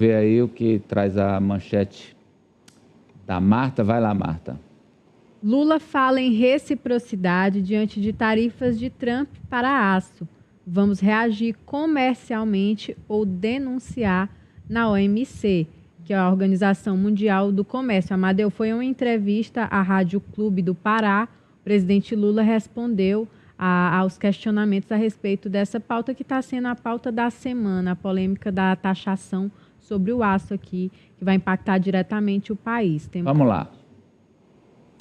Vê aí o que traz a manchete da Marta. Vai lá, Marta. Lula fala em reciprocidade diante de tarifas de Trump para aço. Vamos reagir comercialmente ou denunciar na OMC, que é a Organização Mundial do Comércio. Amadeu, foi uma entrevista à Rádio Clube do Pará. O presidente Lula respondeu aos questionamentos a respeito dessa pauta que está sendo a pauta da semana, a polêmica da taxação sobre o aço aqui, que vai impactar diretamente o país. Vamos lá.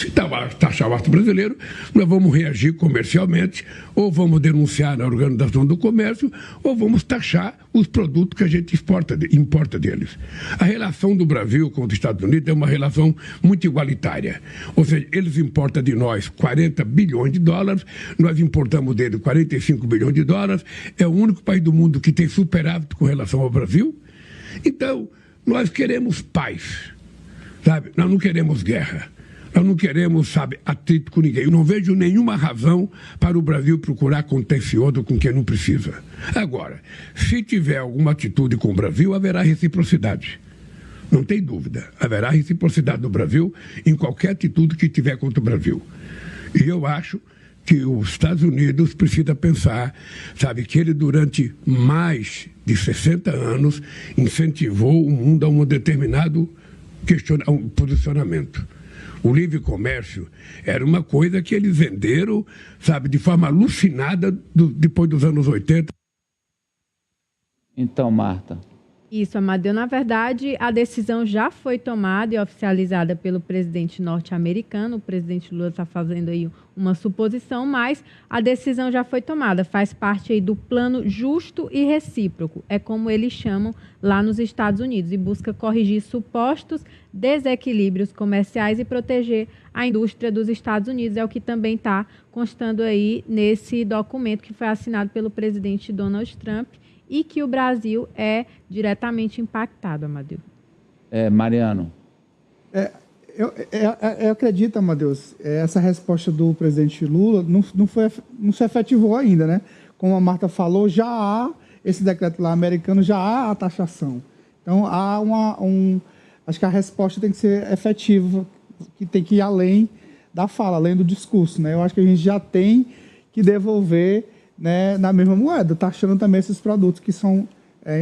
Se taxar o aço brasileiro, nós vamos reagir comercialmente, ou vamos denunciar na Organização do Comércio, ou vamos taxar os produtos que a gente importa deles. A relação do Brasil com os Estados Unidos é uma relação muito igualitária. Ou seja, eles importam de nós 40 bilhões de dólares, nós importamos deles 45 bilhões de dólares, é o único país do mundo que tem superávit com relação ao Brasil. Então, nós queremos paz, sabe? Nós não queremos guerra. Nós não queremos, sabe, atrito com ninguém. Eu não vejo nenhuma razão para o Brasil procurar contencioso com quem não precisa. Agora, se tiver alguma atitude com o Brasil, haverá reciprocidade. Não tem dúvida. Haverá reciprocidade do Brasil em qualquer atitude que tiver contra o Brasil. E eu acho que os Estados Unidos precisa pensar, sabe, que ele durante mais de 60 anos incentivou o mundo a um determinado posicionamento. O livre comércio era uma coisa que eles venderam, sabe, de forma alucinada depois dos anos 80. Então, Marta. Isso, Amadeu. Na verdade, a decisão já foi tomada e oficializada pelo presidente norte-americano. O presidente Lula está fazendo aí uma suposição, mas a decisão já foi tomada. Faz parte aí do plano justo e recíproco. É como eles chamam lá nos Estados Unidos, e busca corrigir supostos desequilíbrios comerciais e proteger a indústria dos Estados Unidos. É o que também está constando aí nesse documento que foi assinado pelo presidente Donald Trump, e que o Brasil é diretamente impactado, Amadeu. Mariano. Eu acredito, Amadeus, essa resposta do presidente Lula não se efetivou ainda, né? Como a Marta falou, já há esse decreto lá americano, já há a taxação. Então, há acho que a resposta tem que ser efetiva, que tem que ir além da fala, além do discurso, né? Eu acho que a gente já tem que devolver, né, na mesma moeda, taxando também esses produtos que são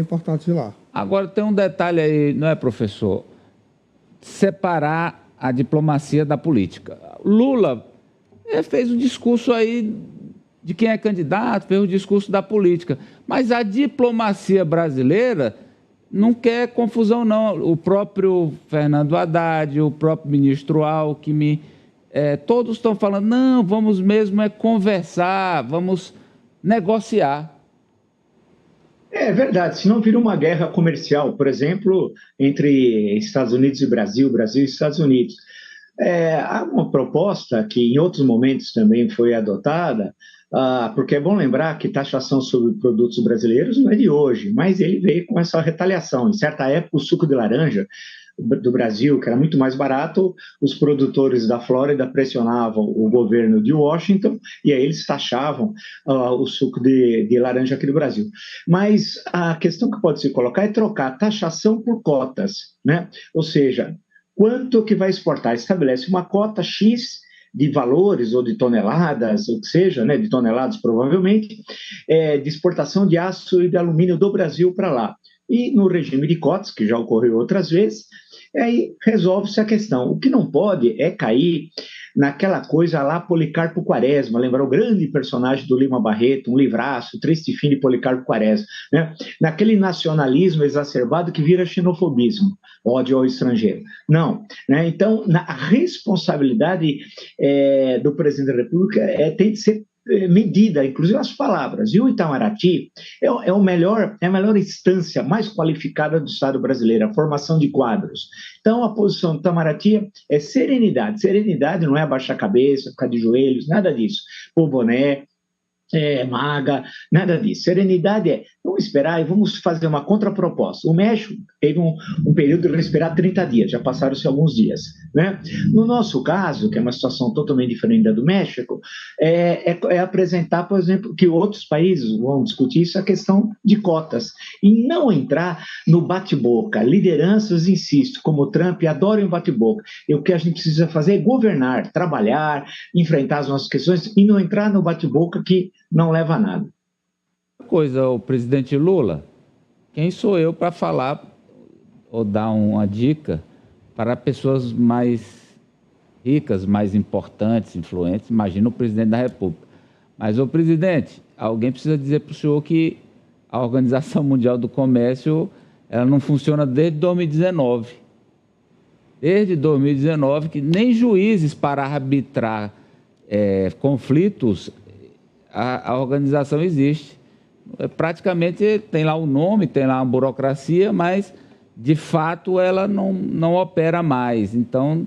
importados de lá. Agora, tem um detalhe aí, não é, professor? Separar a diplomacia da política. Lula fez o discurso aí de quem é candidato, fez o discurso da política, mas a diplomacia brasileira não quer confusão, não. O próprio Fernando Haddad, o próprio ministro Alckmin, todos estão falando, não, vamos mesmo conversar, vamos negociar. É verdade, senão vira uma guerra comercial, por exemplo, entre Estados Unidos e Brasil, Brasil e Estados Unidos. Há uma proposta que em outros momentos também foi adotada, porque é bom lembrar que taxação sobre produtos brasileiros não é de hoje, mas ele veio com essa retaliação. Em certa época, o suco de laranja do Brasil, que era muito mais barato, os produtores da Flórida pressionavam o governo de Washington e aí eles taxavam o suco de laranja aqui do Brasil. Mas a questão que pode se colocar é trocar taxação por cotas, né? Ou seja, quanto que vai exportar? Estabelece uma cota X de valores ou de toneladas, ou que seja, né, de toneladas provavelmente, de exportação de aço e de alumínio do Brasil para lá. E no regime de cotas, que já ocorreu outras vezes, aí resolve-se a questão. O que não pode é cair naquela coisa lá Policarpo Quaresma, lembrar o grande personagem do Lima Barreto, um livraço, Triste Fim de Policarpo Quaresma, né? Naquele nacionalismo exacerbado que vira xenofobismo, ódio ao estrangeiro. Não, né? Então, a responsabilidade do presidente da República tem de ser medida, inclusive as palavras. E o Itamaraty é a melhor instância mais qualificada do Estado brasileiro, a formação de quadros. Então, a posição do Itamaraty é serenidade. Serenidade não é abaixar a cabeça, ficar de joelhos, nada disso. Pôr boné, maga, nada disso. Serenidade vamos esperar e vamos fazer uma contraproposta. O México teve um período de respirar 30 dias, já passaram-se alguns dias. Né? No nosso caso, que é uma situação totalmente diferente da do México, é apresentar, por exemplo, que outros países vão discutir isso, a questão de cotas, e não entrar no bate-boca. Lideranças, insisto, como Trump, adoram o bate-boca. E o que a gente precisa fazer é governar, trabalhar, enfrentar as nossas questões e não entrar no bate-boca que não leva a nada. Coisa, o presidente Lula, quem sou eu para falar ou dar uma dica para pessoas mais ricas, mais importantes, influentes? Imagina o presidente da República. Mas, ô presidente, alguém precisa dizer para o senhor que a Organização Mundial do Comércio ela não funciona desde 2019. Desde 2019, que nem juízes para arbitrar conflitos a organização existe. Praticamente tem lá o nome, tem lá uma burocracia, mas de fato ela não opera mais. Então,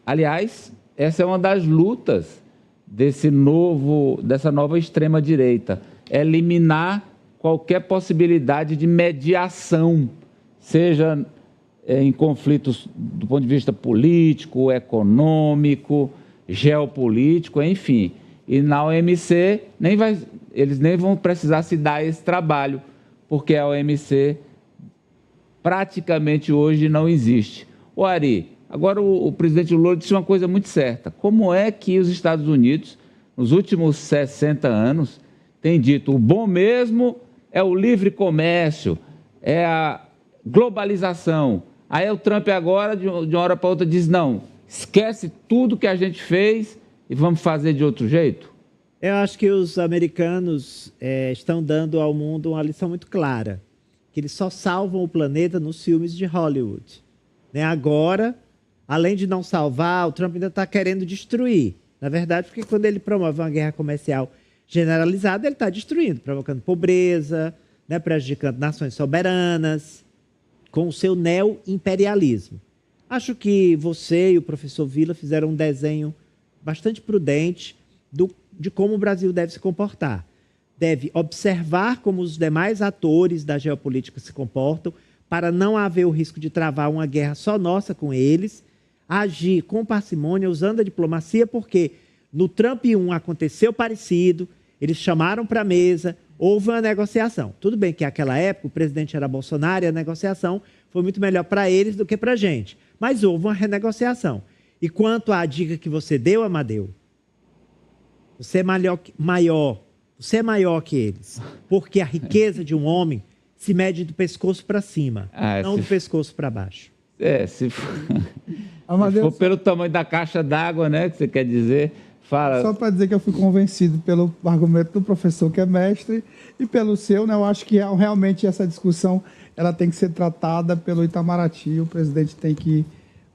aliás, essa é uma das lutas dessa nova extrema-direita, eliminar qualquer possibilidade de mediação, seja em conflitos do ponto de vista político, econômico, geopolítico, enfim. E na OMC eles nem vão precisar se dar esse trabalho, porque a OMC praticamente hoje não existe. O Ari, agora o presidente Lula disse uma coisa muito certa. Como é que os Estados Unidos, nos últimos 60 anos, têm dito o bom mesmo é o livre comércio, é a globalização. Aí o Trump agora, de uma hora para outra, diz não, esquece tudo que a gente fez e vamos fazer de outro jeito? Eu acho que os americanos estão dando ao mundo uma lição muito clara, que eles só salvam o planeta nos filmes de Hollywood. Né? Agora, além de não salvar, o Trump ainda está querendo destruir. Na verdade, porque quando ele promove uma guerra comercial generalizada, ele está destruindo, provocando pobreza, né, prejudicando nações soberanas, com o seu neo-imperialismo. Acho que você e o professor Villa fizeram um desenho bastante prudente de como o Brasil deve se comportar. Deve observar como os demais atores da geopolítica se comportam, para não haver o risco de travar uma guerra só nossa com eles, agir com parcimônia, usando a diplomacia, porque no Trump 1 aconteceu parecido, eles chamaram para a mesa, houve uma negociação. Tudo bem que naquela época o presidente era Bolsonaro e a negociação foi muito melhor para eles do que para a gente, mas houve uma renegociação. E quanto à dica que você deu, Amadeu, você é maior que eles, porque a riqueza de um homem se mede do pescoço para cima, não do pescoço para baixo. Se for pelo tamanho da caixa d'água, né, que você quer dizer, fala. Só para dizer que eu fui convencido pelo argumento do professor que é mestre e pelo seu, né, eu acho que realmente essa discussão ela tem que ser tratada pelo Itamaraty, o presidente tem que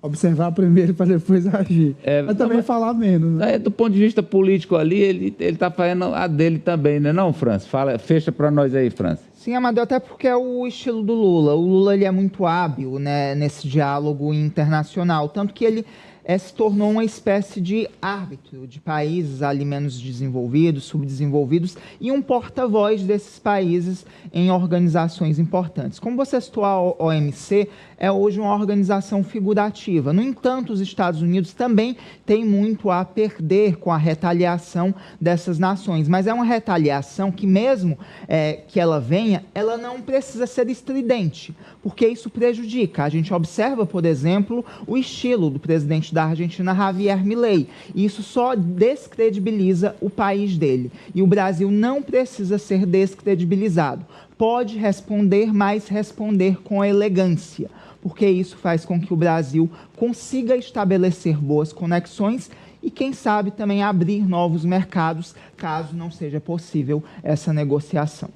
observar primeiro para depois agir. Mas também falar menos. Né? Do ponto de vista político ali, ele está fazendo a dele também, né, não, França? Fecha para nós aí, França. Sim, Amadeu, até porque é o estilo do Lula. O Lula ele é muito hábil, né, nesse diálogo internacional, tanto que ele se tornou uma espécie de árbitro de países ali menos desenvolvidos, subdesenvolvidos, e um porta-voz desses países em organizações importantes. Como você citou, a OMC é hoje uma organização figurativa. No entanto, os Estados Unidos também têm muito a perder com a retaliação dessas nações, mas é uma retaliação que, mesmo que ela venha, ela não precisa ser estridente, porque isso prejudica. A gente observa, por exemplo, o estilo do presidente da Argentina, Javier Milei. E isso só descredibiliza o país dele. E o Brasil não precisa ser descredibilizado. Pode responder, mas responder com elegância, porque isso faz com que o Brasil consiga estabelecer boas conexões e, quem sabe, também abrir novos mercados, caso não seja possível essa negociação.